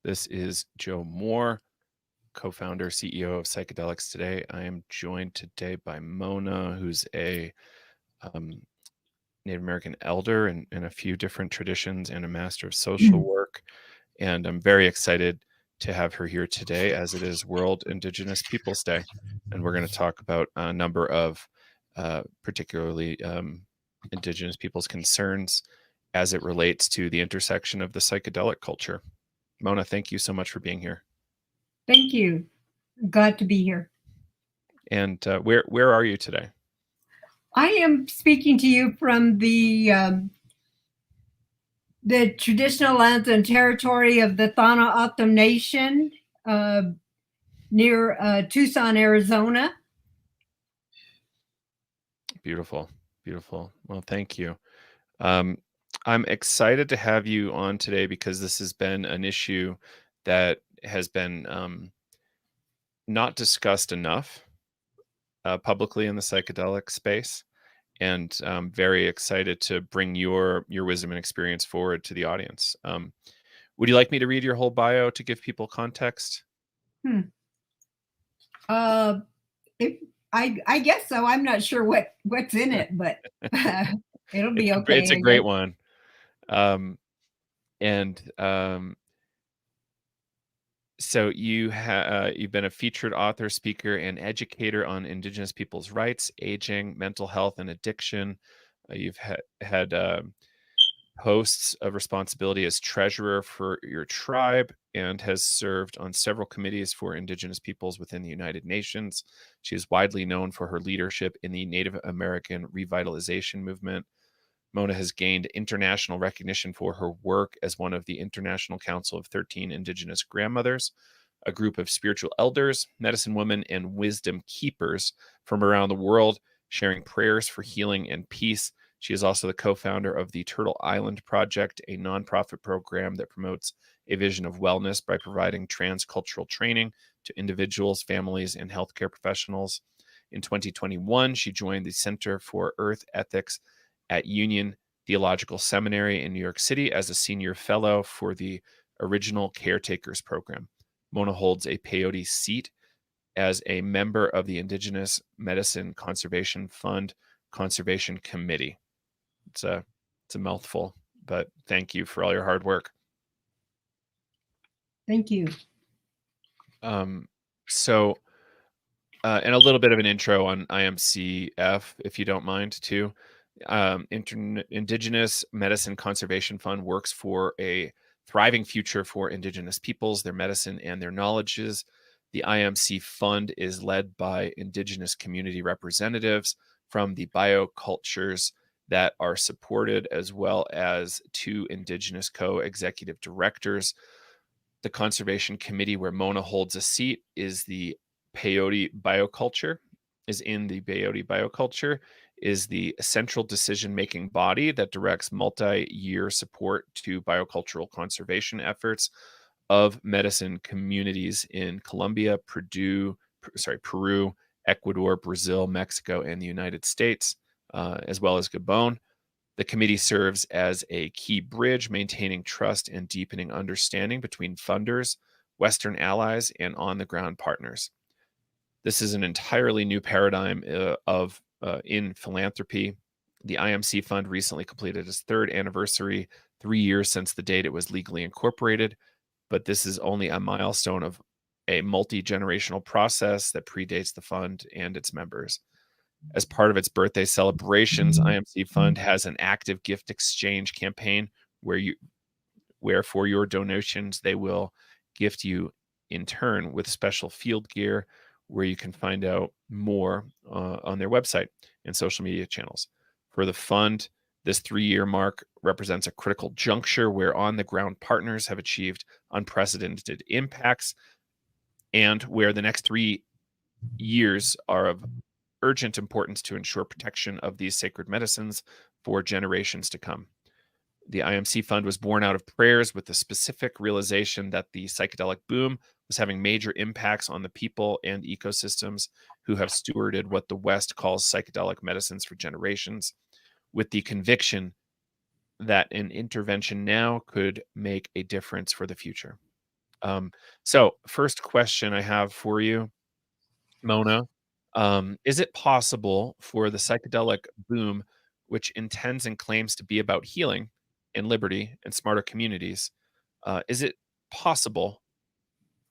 This is Joe Moore, co-founder, CEO of Psychedelics Today. I am joined today by Mona, who's a Native American elder in a few different traditions and a master of social work. And I'm very excited to have her here today as it is World Indigenous Peoples Day. And we're going to talk about a number of particularly Indigenous people's concerns as it relates to the intersection of the psychedelic culture. Mona, thank you so much for being here. Thank you. Glad to be here. And where are you today? I am speaking to you from the traditional lands and territory of the Thana O'odham Nation near Tucson, Arizona. Beautiful, beautiful. Well, thank you. I'm excited to have you on today because this has been an issue that has been not discussed enough publicly in the psychedelic space. And I'm very excited to bring your wisdom and experience forward to the audience. Would you like me to read your whole bio to give people context? I guess so. I'm not sure what's in it, but it'll be okay. It's a great one. So you've been a featured author, speaker, and educator on Indigenous people's rights, aging, mental health, and addiction. You've had posts of responsibility as treasurer for your tribe and has served on several committees for Indigenous peoples within the United Nations. She is widely known for her leadership in the Native American revitalization movement. Mona has gained international recognition for her work as one of the International Council of 13 Indigenous Grandmothers, a group of spiritual elders, medicine women, and wisdom keepers from around the world, sharing prayers for healing and peace. She is also the co-founder of the Turtle Island Project, a nonprofit program that promotes a vision of wellness by providing transcultural training to individuals, families, and healthcare professionals. In 2021, she joined the Center for Earth Ethics at Union Theological Seminary in New York City as a senior fellow for the Original Caretakers Program. Mona holds a peyote seat as a member of the Indigenous Medicine Conservation Fund Conservation Committee. It's a mouthful, but thank you for all your hard work. Thank you. And a little bit of an intro on IMCF, if you don't mind, too. Indigenous Medicine Conservation Fund works for a thriving future for Indigenous peoples, their medicine, and their knowledges. The IMC Fund is led by Indigenous community representatives from the biocultures that are supported, as well as 2 Indigenous co-executive directors. The Conservation Committee, where Mona holds a seat, is the peyote bioculture, is the central decision-making body that directs multi-year support to biocultural conservation efforts of medicine communities in Colombia, Peru, Ecuador, Brazil, Mexico, and the United States, as well as Gabon. The committee serves as a key bridge, maintaining trust and deepening understanding between funders, Western allies, and on-the-ground partners. This is an entirely new paradigm in philanthropy. The IMC Fund recently completed its 3rd anniversary, 3 years since the date it was legally incorporated, but this is only a milestone of a multi-generational process that predates the fund and its members. As part of its birthday celebrations, IMC Fund has an active gift exchange campaign where for your donations, they will gift you in turn with special field gear, where you can find out more on their website and social media channels. For the fund, this 3-year mark represents a critical juncture where on-the-ground partners have achieved unprecedented impacts and where the next 3 years are of urgent importance to ensure protection of these sacred medicines for generations to come. The IMC Fund was born out of prayers with the specific realization that the psychedelic boom was having major impacts on the people and ecosystems who have stewarded what the West calls psychedelic medicines for generations, with the conviction that an intervention now could make a difference for the future. So first question I have for you, Mona, is it possible for the psychedelic boom, which intends and claims to be about healing and liberty and smarter communities, is it possible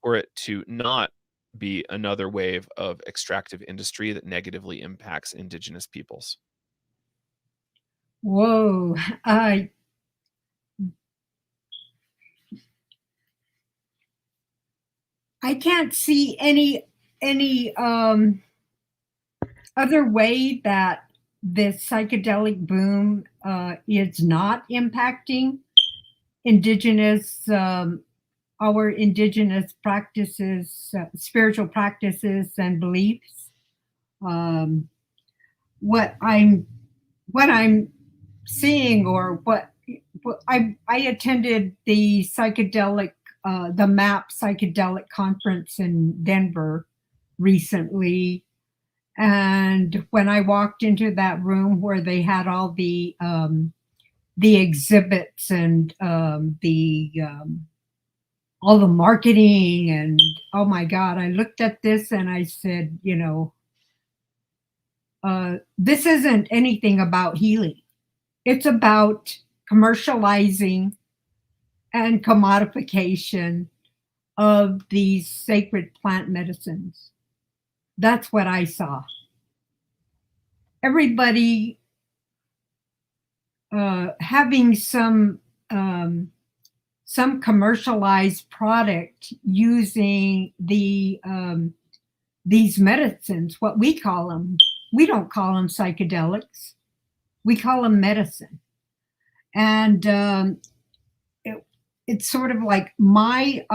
for it to not be another wave of extractive industry that negatively impacts indigenous peoples? Whoa. I I can't see any other way that this psychedelic boom is not impacting indigenous our indigenous practices, spiritual practices and beliefs. Um, what I'm what I'm seeing, or what I attended the psychedelic the MAP psychedelic conference in Denver recently, and when I walked into that room where they had all the exhibits and all the marketing, and oh my God, I looked at this and I said, this isn't anything about healing. It's about commercializing and commodification of these sacred plant medicines. That's what I saw. Everybody having some commercialized product using these medicines, what we call them. We don't call them psychedelics. We call them medicine. And it's sort of like my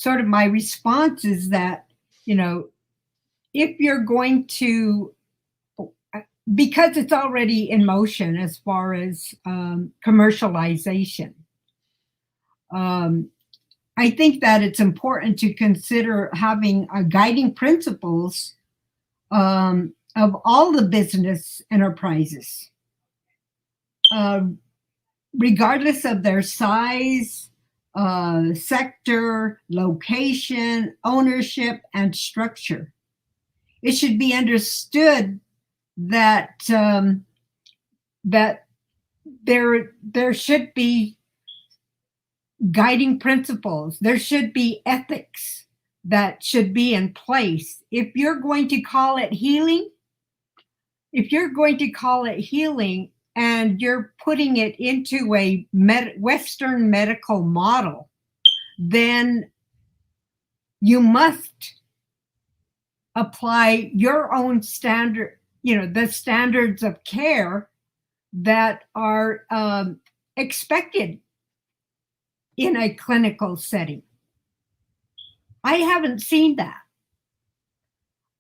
response is that, if you're going to, because it's already in motion as far as commercialization, I think that it's important to consider having guiding principles of all the business enterprises, uh, regardless of their size, sector, location, ownership, and structure. It should be understood that that there should be guiding principles. There should be ethics that should be in place. If you're going to call it healing, and you're putting it into a Western medical model, then you must apply your own standard, the standards of care that are expected in a clinical setting. I haven't seen that.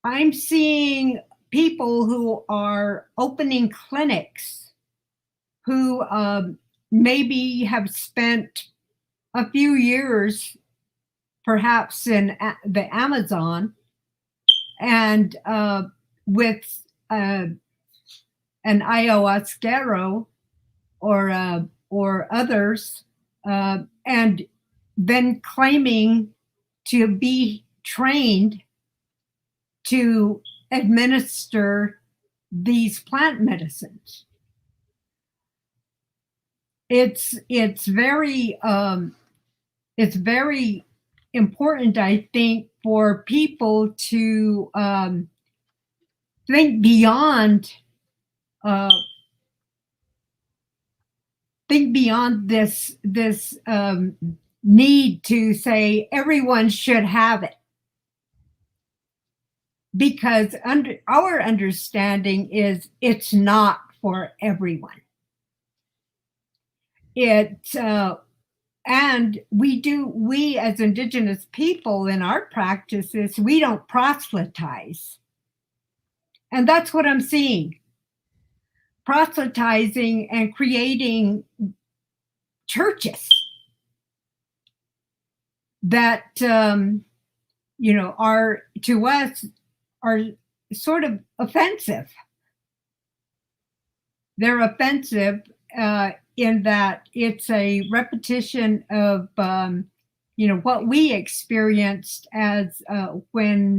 I'm seeing people who are opening clinics who maybe have spent a few years, perhaps in the Amazon, and with an ayahuasquero or others, and then claiming to be trained to administer these plant medicines. It's very important, I think, for people to think beyond uh, this need to say everyone should have it, because our understanding is it's not for everyone. And we as Indigenous people in our practices, we don't proselytize. And that's what I'm seeing. Proselytizing and creating churches that, are, to us, are sort of offensive. They're offensive in that it's a repetition of what we experienced as when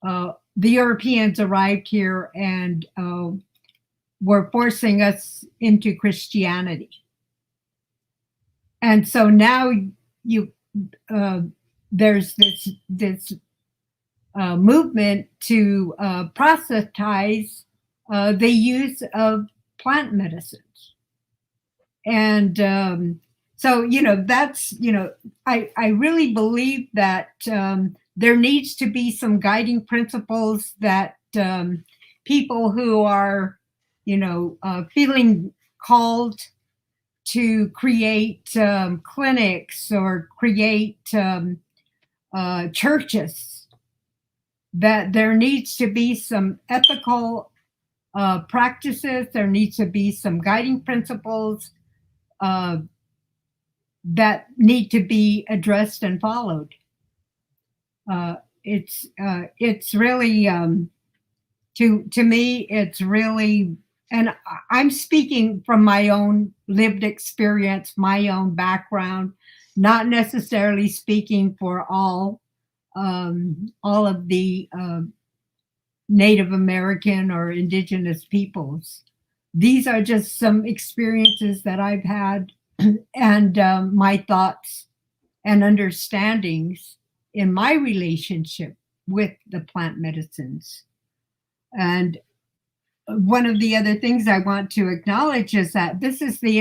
the Europeans arrived here and were forcing us into Christianity. And so now there's this movement to proselytize the use of plant medicines. And so, that's, I really believe that there needs to be some guiding principles that people who are, feeling called to create clinics or create churches, that there needs to be some ethical practices, there needs to be some guiding principles that need to be addressed and followed. It's really, to me, it's really, and I'm speaking from my own lived experience, my own background, not necessarily speaking for all of the Native American or Indigenous peoples. These are just some experiences that I've had and my thoughts and understandings in my relationship with the plant medicines. And one of the other things I want to acknowledge is that this is the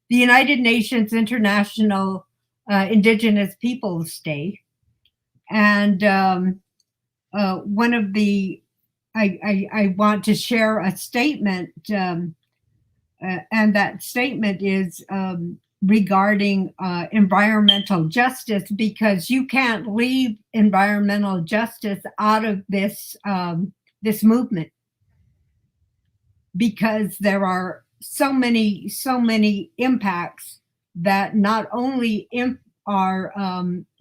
United Nations International Indigenous Peoples Day. And one of the, I want to share a statement, and that statement is regarding environmental justice, because you can't leave environmental justice out of this this movement, because there are so many impacts that not only are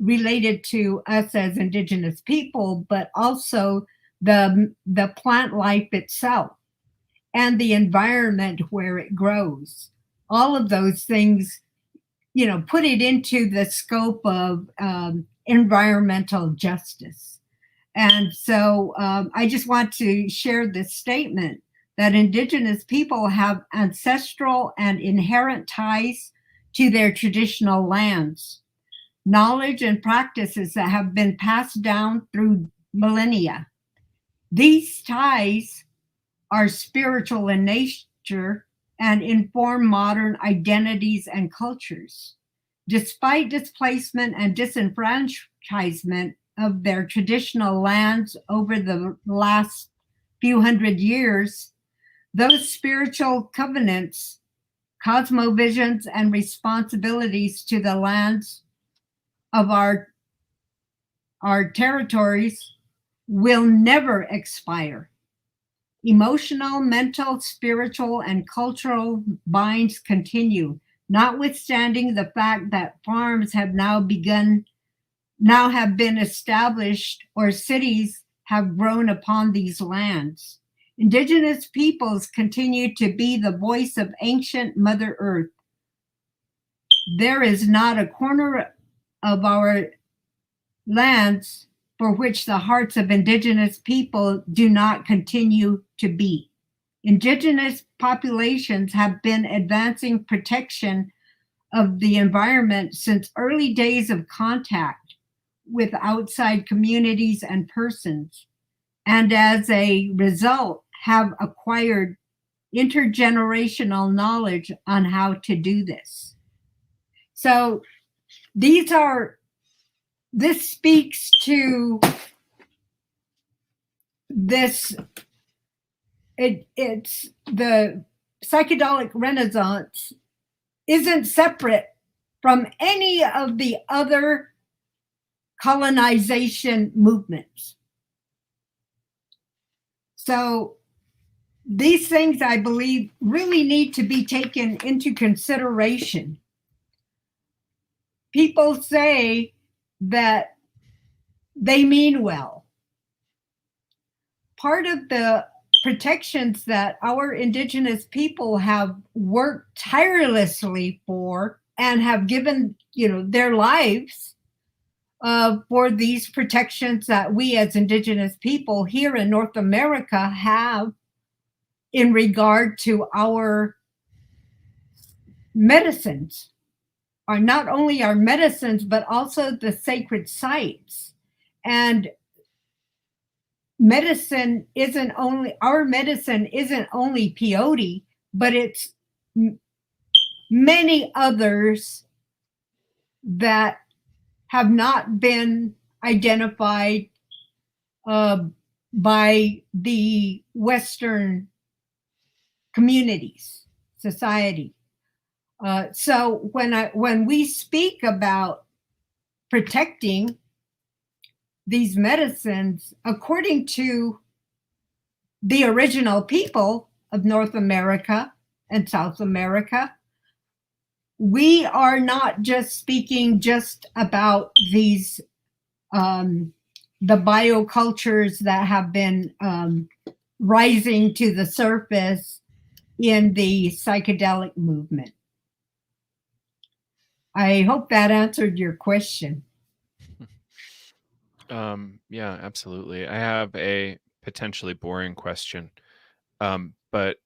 related to us as Indigenous people, but also the plant life itself and the environment where it grows. All of those things, put it into the scope of environmental justice. And so I just want to share this statement that Indigenous people have ancestral and inherent ties to their traditional lands, knowledge and practices that have been passed down through millennia. These ties are spiritual in nature and inform modern identities and cultures. Despite displacement and disenfranchisement of their traditional lands over the last few hundred years, those spiritual covenants, cosmovisions, and responsibilities to the lands of our territories will never expire. Emotional, mental, spiritual, and cultural binds continue, notwithstanding the fact that farms have now been established, or cities have grown upon these lands. Indigenous peoples continue to be the voice of ancient Mother Earth. There is not a corner of our lands for which the hearts of Indigenous people do not continue to beat. Indigenous populations have been advancing protection of the environment since early days of contact with outside communities and persons, and as a result have acquired intergenerational knowledge on how to do this. So this speaks to this, it's the psychedelic renaissance isn't separate from any of the other colonization movements. So these things, I believe, really need to be taken into consideration. People say that they mean well. Part of the protections that our Indigenous people have worked tirelessly for and have given, their lives for these protections that we as Indigenous people here in North America have in regard to our medicines, are not only our medicines, but also the sacred sites. And our medicine isn't only peyote, but it's many others that have not been identified by the Western communities, society. So when we speak about protecting these medicines, according to the original people of North America and South America, we are not just speaking just about these the biocultures that have been rising to the surface in the psychedelic movement. I hope that answered your question. Yeah, absolutely. I have a potentially boring question, but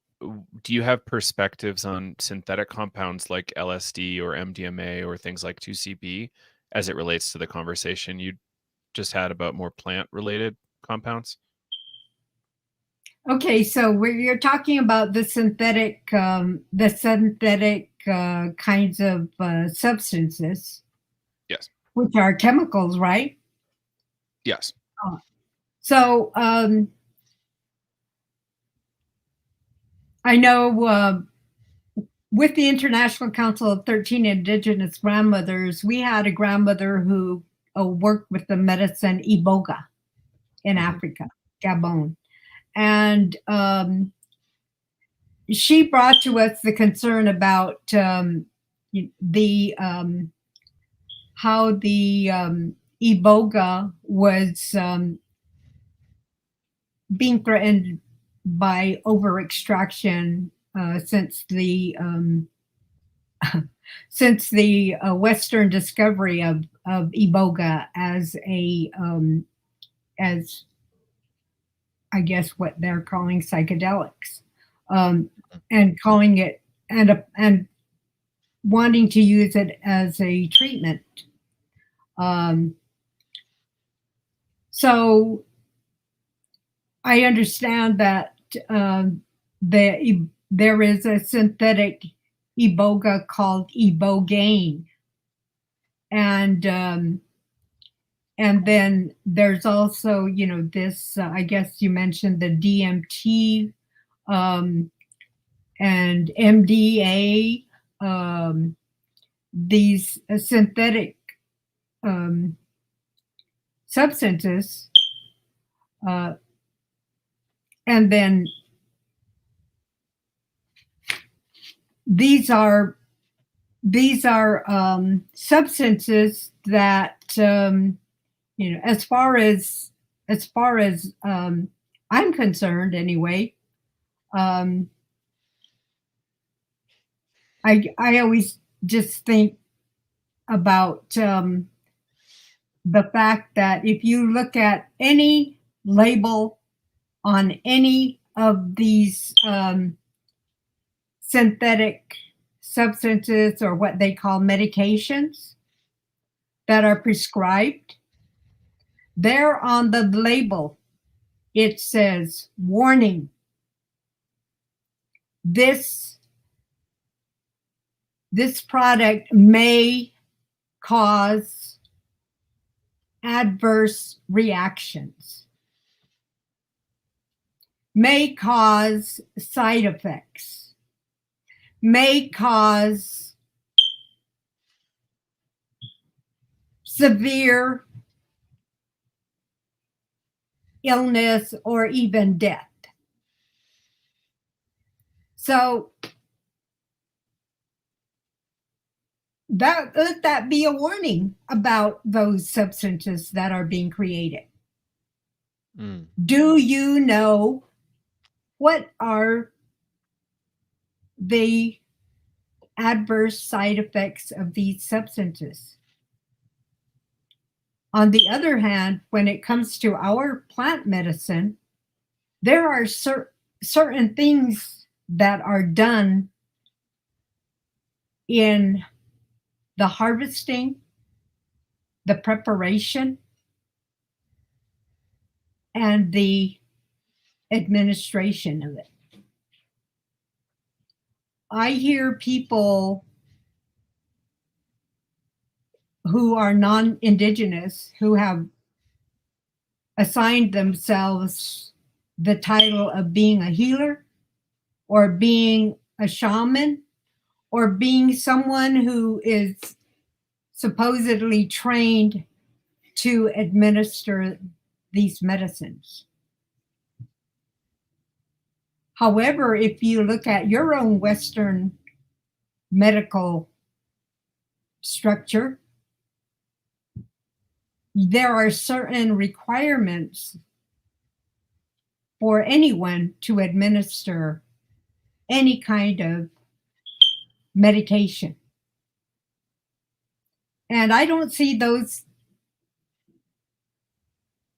do you have perspectives on synthetic compounds like LSD or MDMA or things like 2CB as it relates to the conversation you just had about more plant-related compounds? Okay, so you're talking about the synthetic kinds of substances, Yes. which are chemicals, right? Yes. So I know with the International Council of 13 Indigenous Grandmothers, we had a grandmother who worked with the medicine Iboga in Africa, Gabon. And she brought to us the concern about how the Iboga was being threatened by over extraction since the Western discovery of Iboga as as I guess what they're calling psychedelics, and calling it and wanting to use it as a treatment. So I understand that there is a synthetic Iboga called Ibogaine, and then there's also, this, I guess you mentioned the DMT and MDA, these synthetic substances. And then these are substances that, as far as I'm concerned anyway, I always just think about the fact that if you look at any label on any of these synthetic substances, or what they call medications that are prescribed, there on the label it says, warning, this product may cause adverse reactions, may cause side effects, may cause severe illness or even death. So let that be a warning about those substances that are being created. Do you know what are the adverse side effects of these substances. On the other hand, when it comes to our plant medicine, there are certain things that are done in the harvesting, the preparation, and the administration of it. I hear people who are non-Indigenous who have assigned themselves the title of being a healer or being a shaman or being someone who is supposedly trained to administer these medicines. However, if you look at your own Western medical structure, there are certain requirements for anyone to administer any kind of medication. And I don't see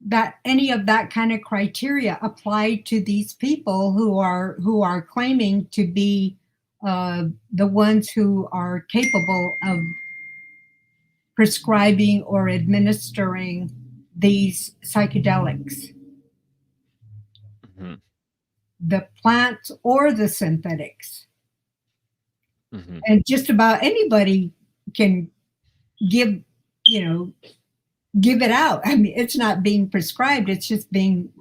that any of that kind of criteria applied to these people who are claiming to be the ones who are capable of prescribing or administering these psychedelics, Mm-hmm. the plants or the synthetics. Mm-hmm. And just about anybody can give it out. I mean, it's not being prescribed, it's just being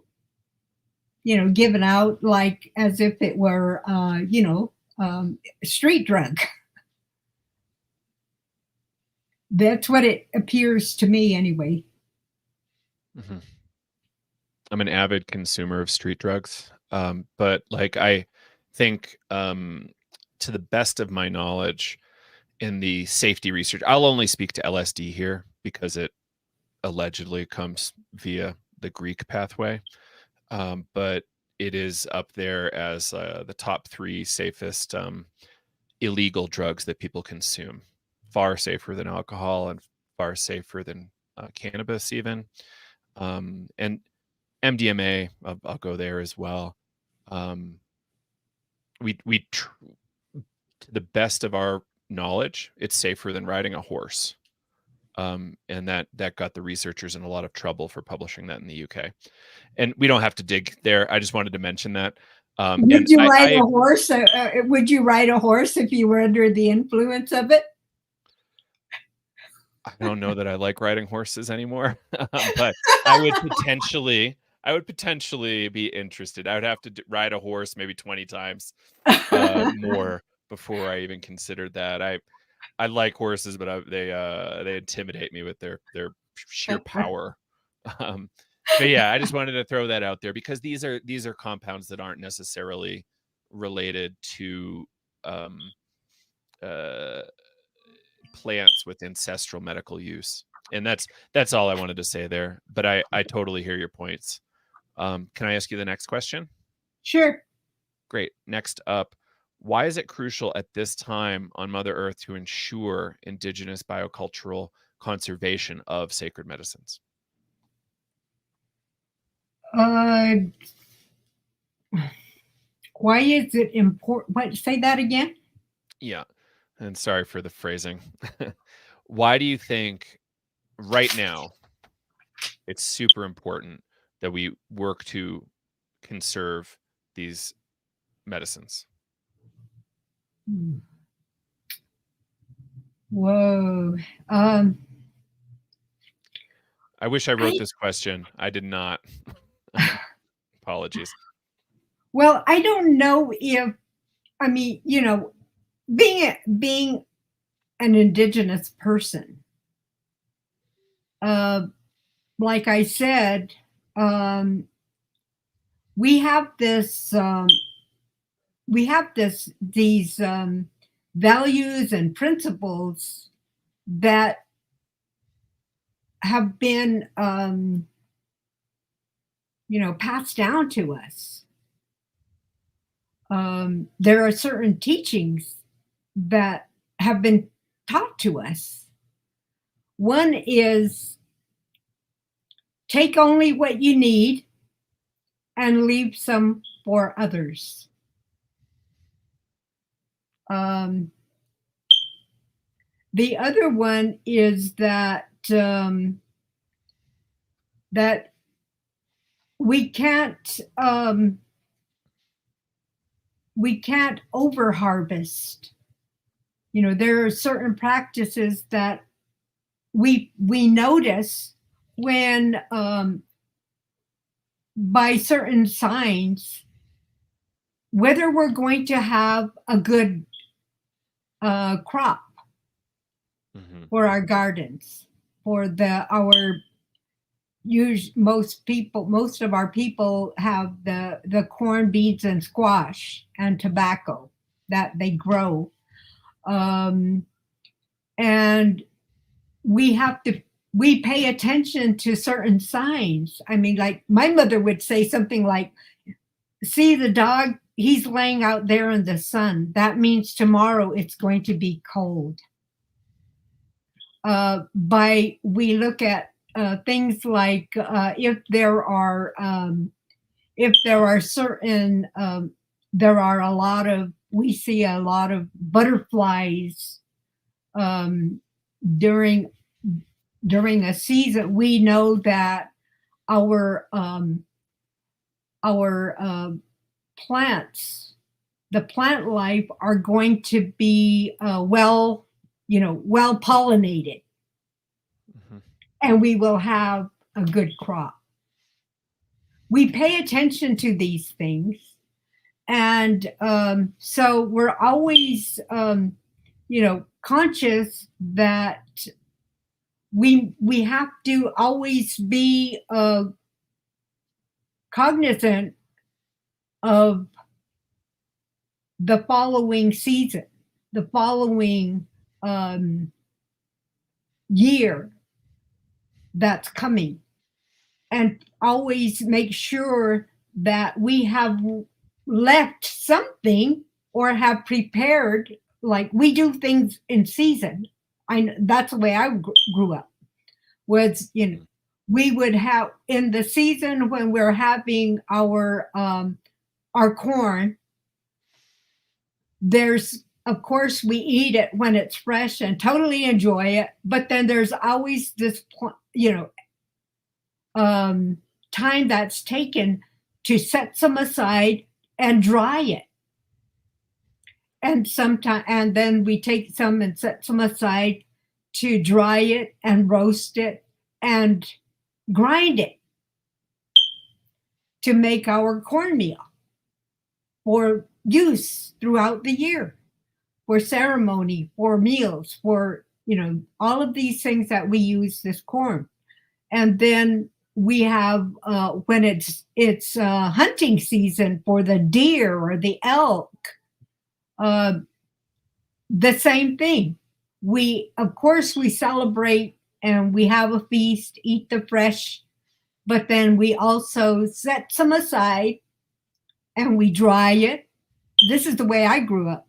given out like as if it were street drug. That's what it appears to me anyway. Mm-hmm. I'm an avid consumer of street drugs, but like I think, to the best of my knowledge, in the safety research, I'll only speak to LSD here because it allegedly comes via the Greek pathway, but it is up there as the top 3 safest illegal drugs that people consume. Far safer than alcohol and far safer than cannabis even. And MDMA, I'll go there as well. To the best of our knowledge, it's safer than riding a horse. And that got the researchers in a lot of trouble for publishing that in the UK. And we don't have to dig there. I just wanted to mention that. Would you ride a horse? Would you ride a horse if you were under the influence of it? I don't know that I like riding horses anymore, but I would potentially be interested. I would have to ride a horse maybe 20 times more before I even considered that. I like horses, but they intimidate me with their sheer power. But yeah, I just wanted to throw that out there because these are compounds that aren't necessarily related to plants with ancestral medical use. And that's all I wanted to say there. But I totally hear your points. Can I ask you the next question? Sure. Great. Next up, why is it crucial at this time on Mother Earth to ensure indigenous biocultural conservation of sacred medicines? Why is it important? What? Say that again. Yeah. And sorry for the phrasing. Why do you think right now it's super important that we work to conserve these medicines? Whoa. I wish I wrote this question. I did not. Apologies. Well, I don't know if, I mean, being an indigenous person, like I said, we have these values and principles that have been passed down to us. There are certain teachings that have been taught to us. One is take only what you need and leave some for others. The other one is that that we can't over harvest. You know, there are certain practices that we notice when by certain signs whether we're going to have a good crop for our gardens, for most of our people have the corn, beans, and squash and tobacco that they grow, and we pay attention to certain signs. I mean, like my mother would say something like, "See the dog? He's laying out there in the sun. That means tomorrow it's going to be cold." We look at things like if there are certain we see a lot of butterflies during a season. We know that our plants, the plant life, are going to be well pollinated, and we will have a good crop. We pay attention to these things, and so we're always conscious that we have to always be cognizant of the following season, the following year that's coming, and always make sure that we have left something or have prepared. Like we do things in season. That's the way I grew up. Was we would have in the season when we're having our corn. There's, of course, we eat it when it's fresh and totally enjoy it. But then there's always this, time that's taken to set some aside and dry it. And then we take some and set some aside to dry it and roast it and grind it to make our cornmeal for use throughout the year, for ceremony, for meals, for all of these things that we use this corn. And then we have when it's hunting season for the deer or the elk, the same thing. Of course we celebrate and we have a feast, eat the fresh, but then we also set some aside and we dry it. This is the way I grew up.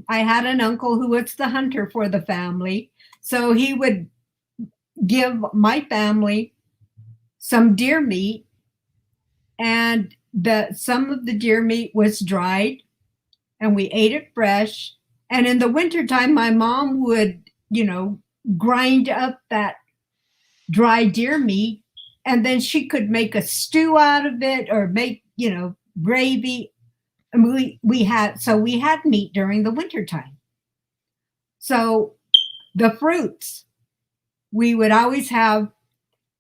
I had an uncle who was the hunter for the family. So he would give my family some deer meat, and some of the deer meat was dried and we ate it fresh. And in the wintertime, my mom would, grind up that dry deer meat, and then she could make a stew out of it or make, gravy. And we had meat during the wintertime. So the fruits, we would always have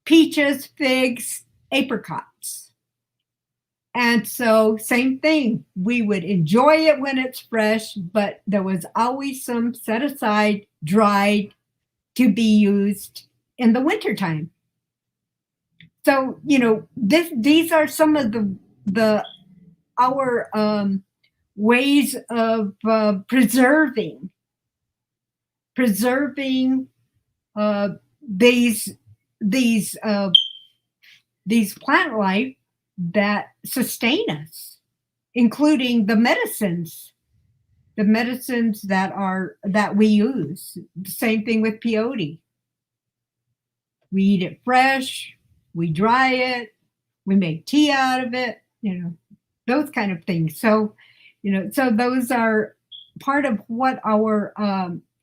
peaches, figs, apricots. And so same thing, we would enjoy it when it's fresh, but there was always some set aside, dried, to be used in the wintertime. So, these are some of our ways of preserving these plant life that sustain us, including the medicines the medicines that we use. Same thing with peyote. We eat it fresh, we dry it, we make tea out of it, those kind of things. So, so those are part of what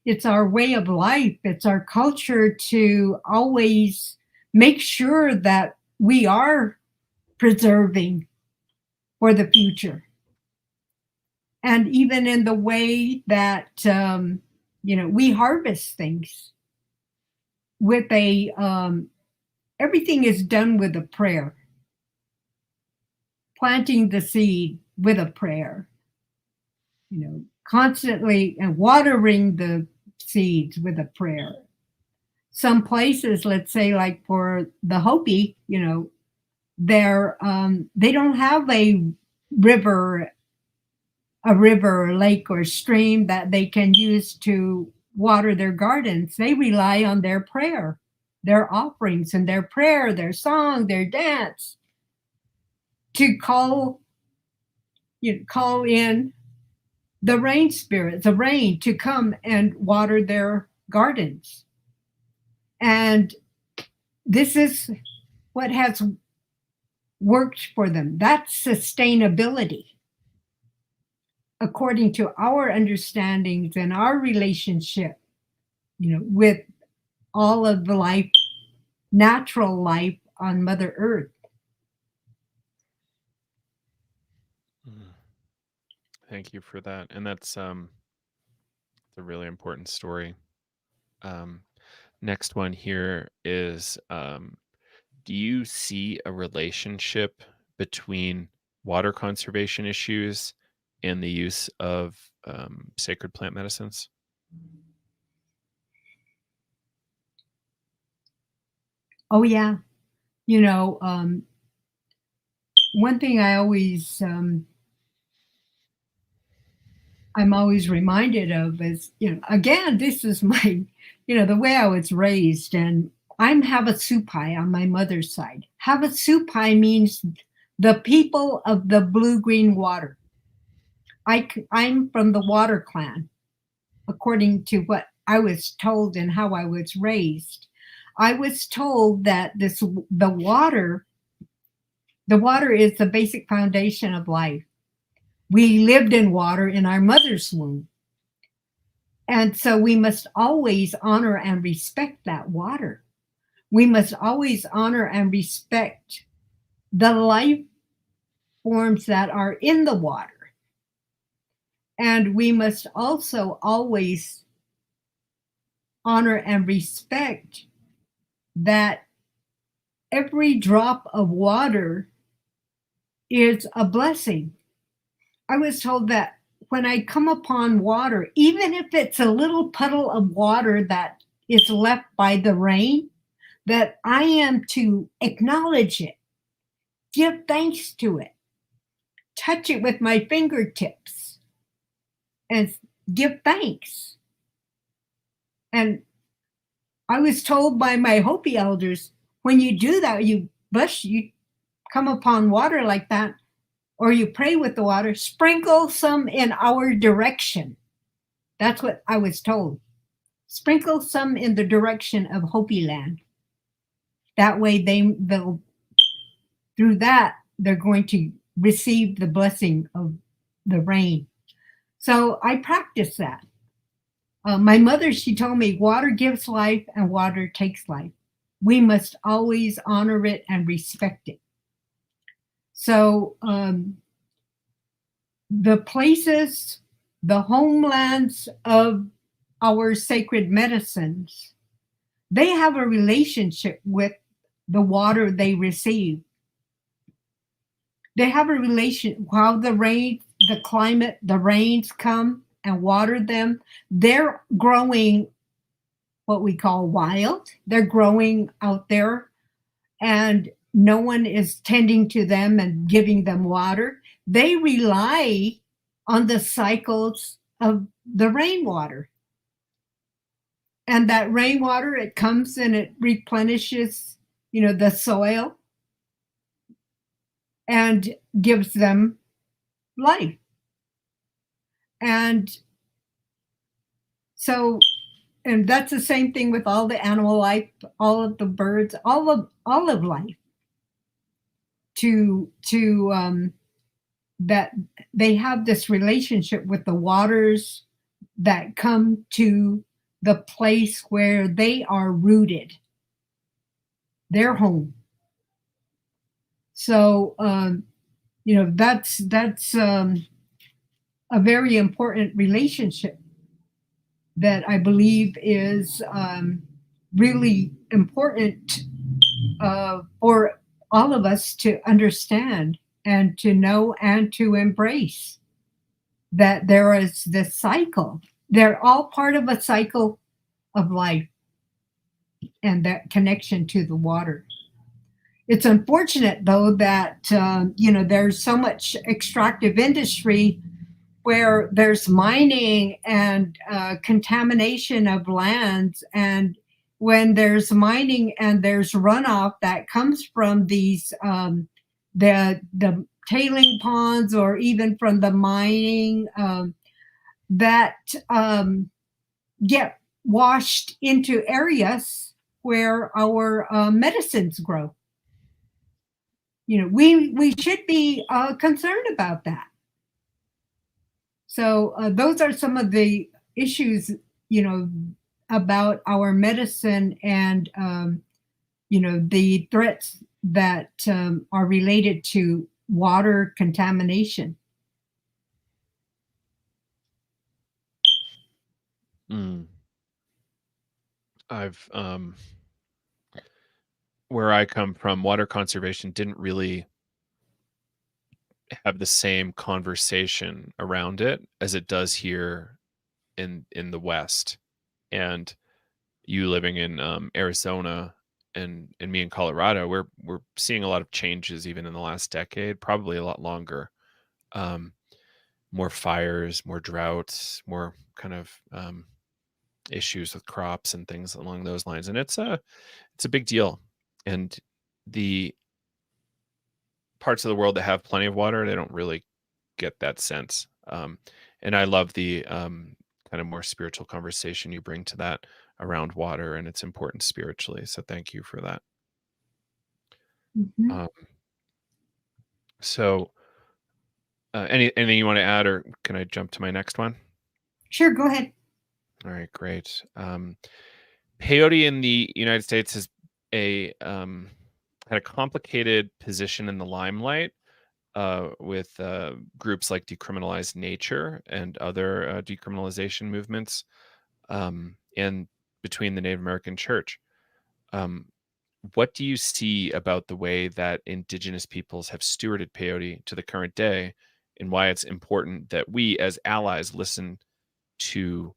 it's our way of life. It's our culture to always make sure that we are preserving for the future. And even in the way that, we harvest things with everything is done with a prayer. Planting the seed with a prayer, constantly, and watering the seeds with a prayer. Some places, let's say like for the Hopi, they don't have a river, or lake or stream that they can use to water their gardens. They rely on their prayer, their offerings, and their prayer, their song, their dance, to call in the rain spirit, the rain, to come and water their gardens. And this is what has worked for them. That's sustainability, according to our understandings and our relationship, with all of the life, natural life on Mother Earth. Thank you for that. And that's a really important story. Next one here is, do you see a relationship between water conservation issues and the use of sacred plant medicines? Oh yeah. One thing I'm always reminded of is, again, this is my, the way I was raised, and I'm Havasupai on my mother's side. Havasupai means the people of the blue-green water. I'm from the water clan, according to what I was told and how I was raised. I was told that the water is the basic foundation of life. We lived in water in our mother's womb. And so we must always honor and respect that water. We must always honor and respect the life forms that are in the water. And we must also always honor and respect that every drop of water is a blessing. I was told that when I come upon water, even if it's a little puddle of water that is left by the rain, that I am to acknowledge it, give thanks to it, touch it with my fingertips, and give thanks. And I was told by my Hopi elders, when you do that, you come upon water like that, or you pray with the water, sprinkle some in our direction. That's what I was told. Sprinkle some in the direction of Hopi land. That way they'll through that, they're going to receive the blessing of the rain. So I practice that. My mother, she told me, water gives life and water takes life. We must always honor it and respect it. So the places, the homelands of our sacred medicines, they have a relationship with the water they receive. They have a relation, while the rain, the climate, the rains come and water them, they're growing what we call wild. They're growing out there, and no one is tending to them and giving them water. They rely on the cycles of the rainwater. And that rainwater, it comes and it replenishes, the soil and gives them life. And So, and that's the same thing with all the animal life, all of the birds, all of life. That they have this relationship with the waters that come to the place where they are rooted, their home. So that's a very important relationship that I believe is really important for all of us to understand and to know and to embrace, that there is this cycle. They're all part of a cycle of life and that connection to the water. It's unfortunate, though, that there's so much extractive industry where there's mining and contamination of lands, and when there's mining and there's runoff that comes from these the tailing ponds, or even from the mining, that get washed into areas where our medicines grow. We should be concerned about that. So those are some of the issues, about our medicine, and the threats that are related to water contamination. I've where I come from, water conservation didn't really have the same conversation around it as it does here in the West. And you living in Arizona, and me in Colorado, we're seeing a lot of changes even in the last decade, probably a lot longer. More fires, more droughts, more kind of issues with crops and things along those lines, and it's a big deal. And the parts of the world that have plenty of water, they don't really get that sense. And I love the kind of more spiritual conversation you bring to that around water and its importance spiritually. So thank you for that. Mm-hmm. So anything you want to add, or can I jump to my next one? Sure, go ahead. All right, great. Peyote in the United States has had a complicated position in the limelight with groups like Decriminalize Nature and other decriminalization movements, and between the Native American Church. What do you see about the way that Indigenous peoples have stewarded peyote to the current day, and why it's important that we as allies listen to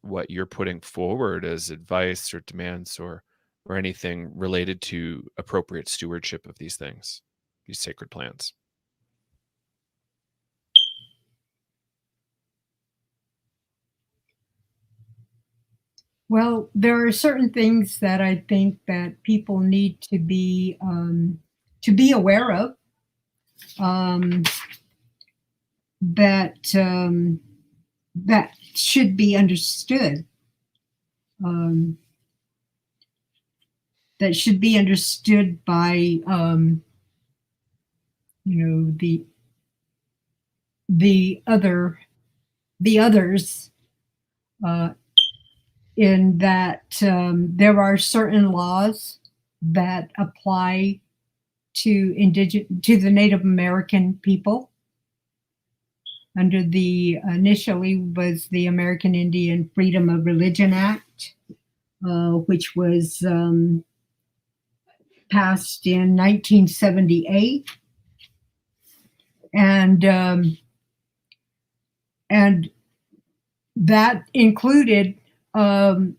what you're putting forward as advice or demands, or anything related to appropriate stewardship of these things, these sacred plants? Well, there are certain things that I think that people need to be aware of, that should be understood. That should be understood by the others, in that there are certain laws that apply to the Native American people under the initially was the American Indian Freedom of Religion Act, which was passed in 1978, and that included the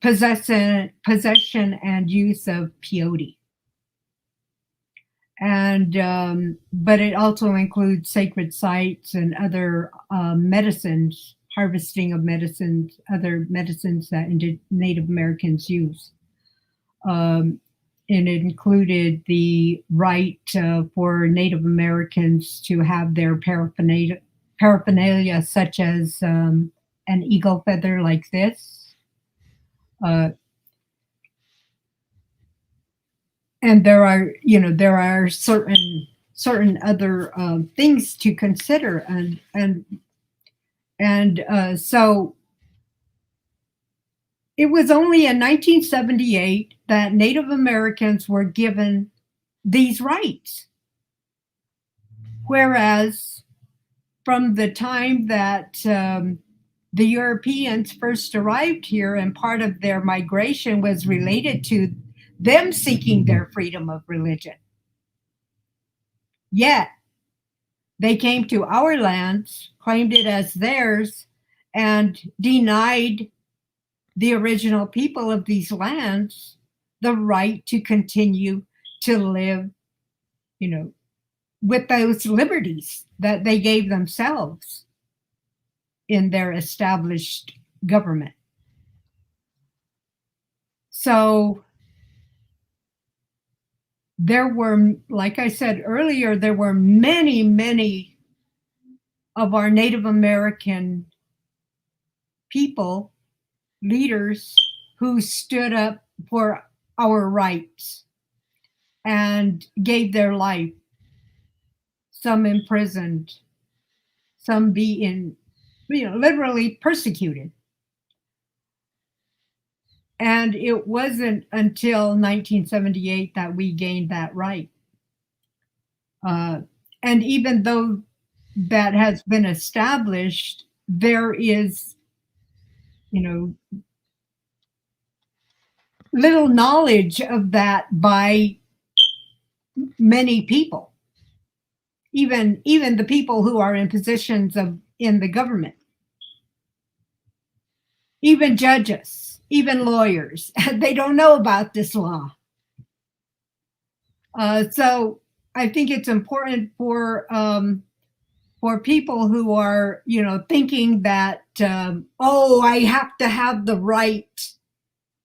possession and use of peyote, and but it also includes sacred sites and other medicines, harvesting of medicines, other medicines that Native Americans use. And it included the right for Native Americans to have their paraphernalia paraphernalia such as an eagle feather like this. Uh, and there are, there are certain other things to consider, and so it was only in 1978 that Native Americans were given these rights, whereas from the time that the Europeans first arrived here, and part of their migration was related to them seeking their freedom of religion. Yet they came to our lands, claimed it as theirs, and denied the original people of these lands the right to continue to live, with those liberties that they gave themselves in their established government. So there were, like I said earlier, there were many, many of our Native American people, leaders, who stood up for our rights and gave their life, some imprisoned, some being, literally persecuted. And it wasn't until 1978 that we gained that right. And even though that has been established, there is, little knowledge of that by many people, even the people who are in positions in the government, even judges, even lawyers. They don't know about this law. So I think it's important for people who are, thinking that, I have to have the right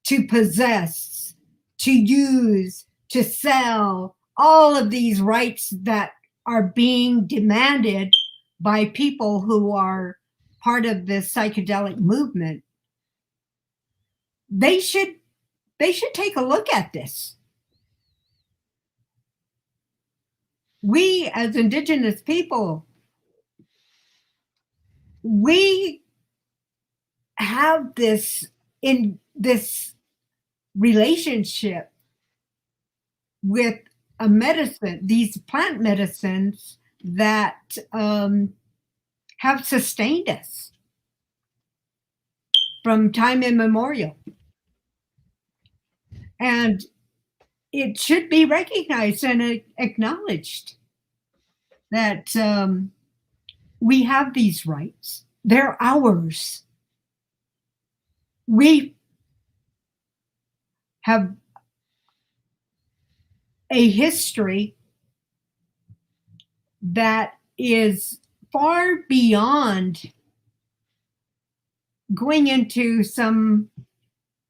to possess, to use, to sell, all of these rights that are being demanded by people who are part of this psychedelic movement. They should take a look at this. We, as Indigenous people, we have this relationship with a medicine, these plant medicines that have sustained us from time immemorial. And it should be recognized and acknowledged that we have these rights. They're ours. We have a history that is far beyond going into some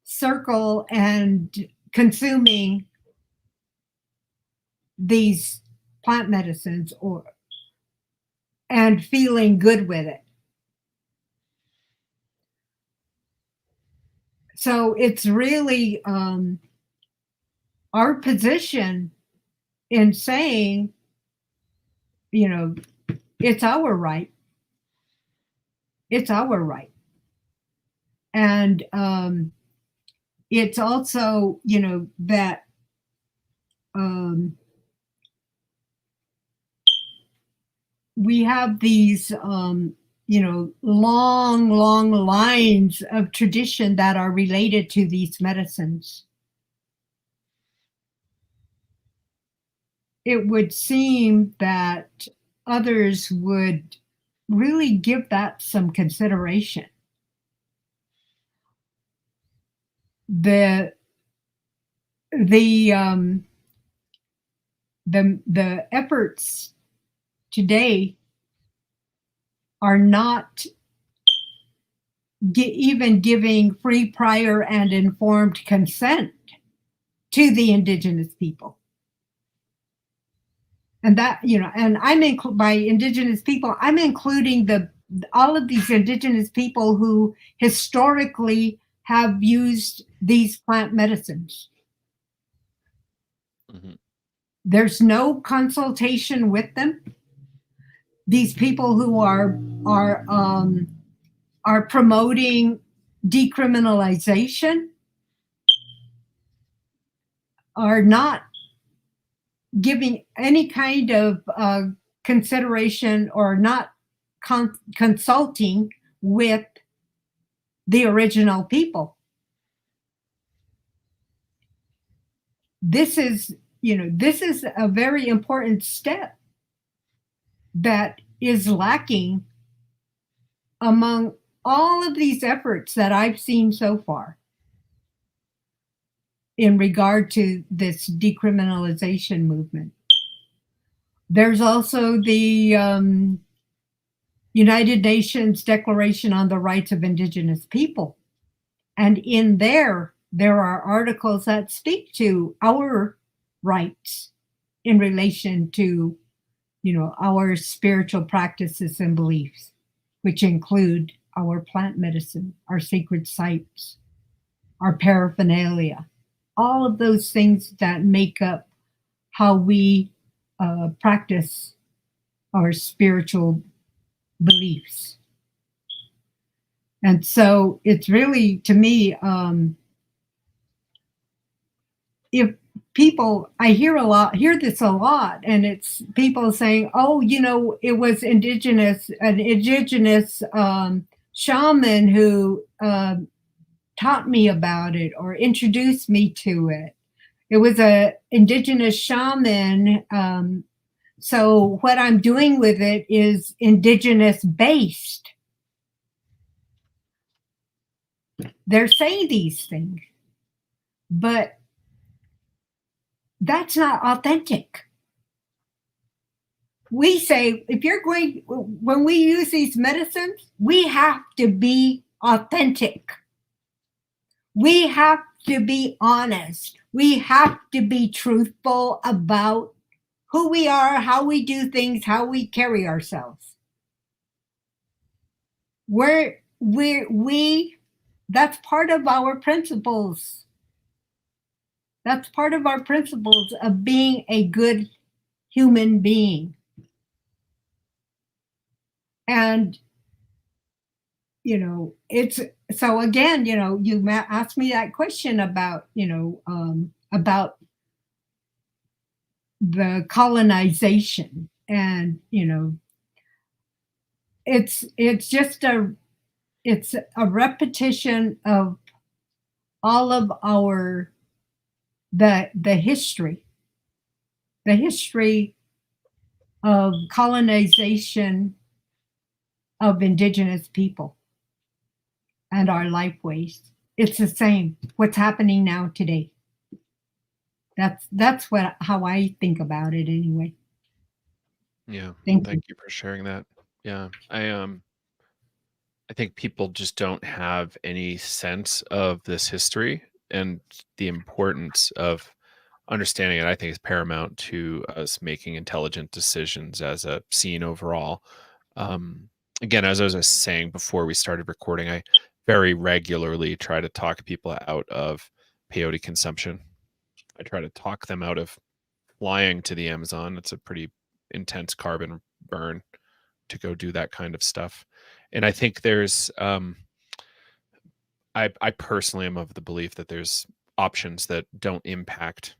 circle and consuming these plant medicines and feeling good with it. So it's really our position in saying, it's our right. It's our right. And it's also, that we have these, long lines of tradition that are related to these medicines. It would seem that others would really give that some consideration. The efforts today are not even giving free, prior, and informed consent to the Indigenous people. And that, and by Indigenous people, I'm including all of these Indigenous people who historically have used these plant medicines. Mhm. There's no consultation with them. These people who are promoting decriminalization are not giving any kind of consideration or not consulting with the original people. This is a very important step that is lacking among all of these efforts that I've seen so far in regard to this decriminalization movement. There's also the United Nations Declaration on the Rights of Indigenous People. And in there are articles that speak to our rights in relation to, our spiritual practices and beliefs, which include our plant medicine, our sacred sites, our paraphernalia, all of those things that make up how we practice our spiritual beliefs. And so it's really, to me, if people, I hear this a lot, and it's people saying, oh, it was an indigenous shaman who taught me about it or introduced me to it. It was a indigenous shaman. So what I'm doing with it is indigenous based. They're saying these things, but that's not authentic. We say, when we use these medicines, we have to be authentic. We have to be honest. We have to be truthful about who we are, how we do things, how we carry ourselves. That's part of our principles. That's part of our principles of being a good human being. And, it's, so again, you asked me that question about, about the colonization, and, it's just it's a repetition of all of the history of colonization of Indigenous people and our lifeways. It's the same. What's happening now today. That's how I think about it anyway. Yeah. Thank Thank you for sharing that. Yeah. I think people just don't have any sense of this history, and the importance of understanding it, I think, is paramount to us making intelligent decisions as a scene overall. Again, as I was saying before we started recording, I very regularly try to talk people out of peyote consumption. I try to talk them out of flying to the Amazon. It's a pretty intense carbon burn to go do that kind of stuff. And I think there's I personally am of the belief that there's options that don't impact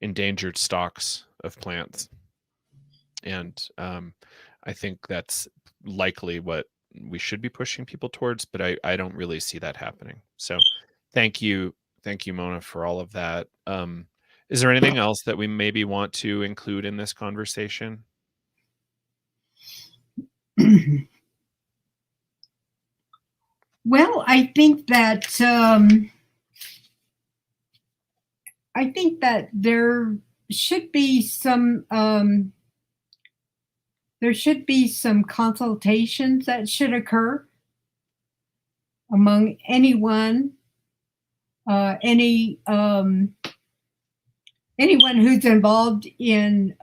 endangered stocks of plants. And I think that's likely what we should be pushing people towards, but I don't really see that happening. So thank you, Mona, for all of that. Is there anything else that we maybe want to include in this conversation? Well, I think that there should be some consultations that should occur among anyone, any anyone who's involved in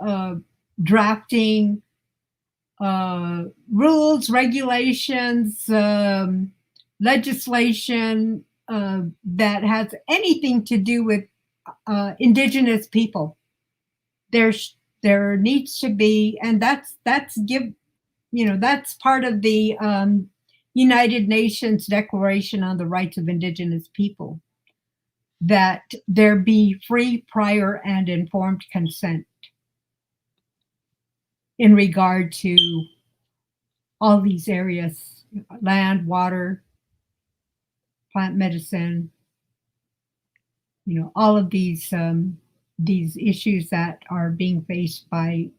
drafting rules, regulations, legislation that has anything to do with Indigenous people. There needs to be, and that's part of the United Nations Declaration on the Rights of Indigenous People, that there be free, prior, and informed consent in regard to all these areas: land, water, plant medicine, all of these issues that are being faced by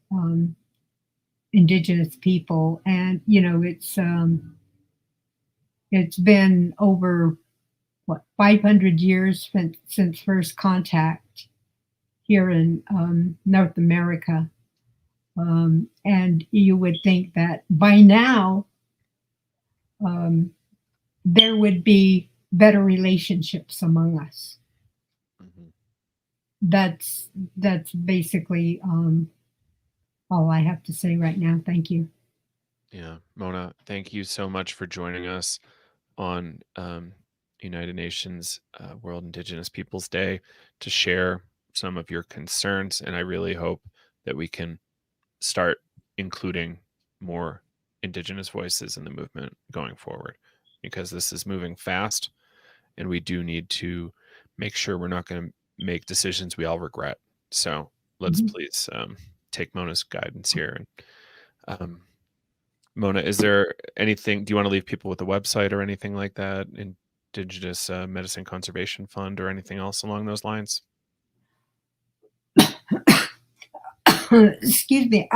Indigenous people. And it's been over 500 years since first contact here in North America. And you would think that by now there would be better relationships among us. Mm-hmm. That's basically all I have to say right now. Thank you. Yeah, Mona, thank you so much for joining us on United Nations World Indigenous Peoples Day to share some of your concerns. And I really hope that we can start including more Indigenous voices in the movement going forward, because this is moving fast and we do need to make sure we're not going to make decisions we all regret. So let's please take Mona's guidance here. And Mona, is there anything, do you want to leave people with a website or anything like that? Indigenous Medicine Conservation Fund or anything else along those lines? Excuse me.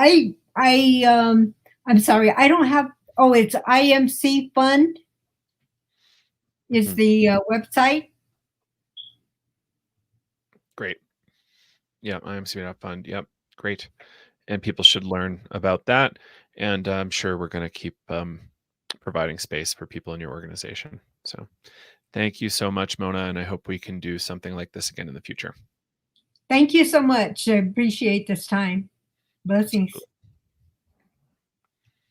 I'm sorry. I don't have, it's IMC Fund is the website. Great. Yeah, IMC Fund. Yep. Great. And people should learn about that. And I'm sure we're going to keep providing space for people in your organization. So thank you so much, Mona. And I hope we can do something like this again in the future. Thank you so much. I appreciate this time. Blessings. Absolutely.